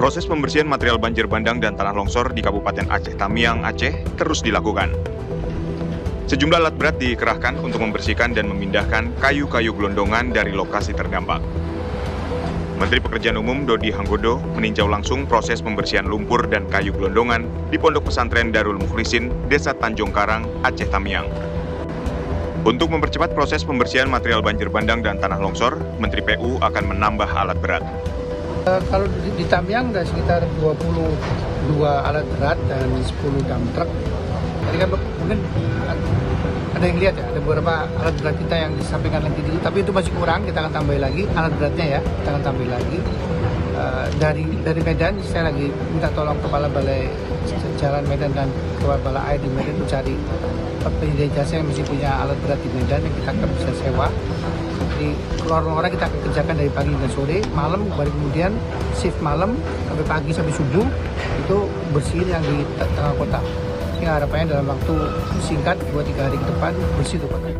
Proses pembersihan material banjir bandang dan tanah longsor di Kabupaten Aceh Tamiang, Aceh terus dilakukan. Sejumlah alat berat dikerahkan untuk membersihkan dan memindahkan kayu-kayu gelondongan dari lokasi terdampak. Menteri Pekerjaan Umum Dodi Hanggodo meninjau langsung proses pembersihan lumpur dan kayu gelondongan di Pondok Pesantren Darul Mukhlisin, Desa Tanjung Karang, Aceh Tamiang. Untuk mempercepat proses pembersihan material banjir bandang dan tanah longsor, Menteri PU akan menambah alat berat. Kalau di Tamiang ada sekitar 22 alat berat dan 10 dump truck. Tadi kan mungkin ada yang lihat ya, ada beberapa alat berat kita yang disampaikan lagi dulu, tapi itu masih kurang, kita akan tambah lagi alat beratnya ya, kita akan tambah lagi. Dari Medan, saya lagi minta tolong Kepala Balai Jalan Medan dan Kepala Balai Air di Medan mencari penyedia jasa yang masih punya alat berat di Medan yang kita akan bisa sewa. Jadi orang-orang kita akan kerjakan dari pagi dan sore, malam, baru kemudian shift malam sampai pagi sampai subuh itu bersihin yang di tengah kota. Ini harapannya dalam waktu singkat 2-3 hari ke depan bersih tuh kota.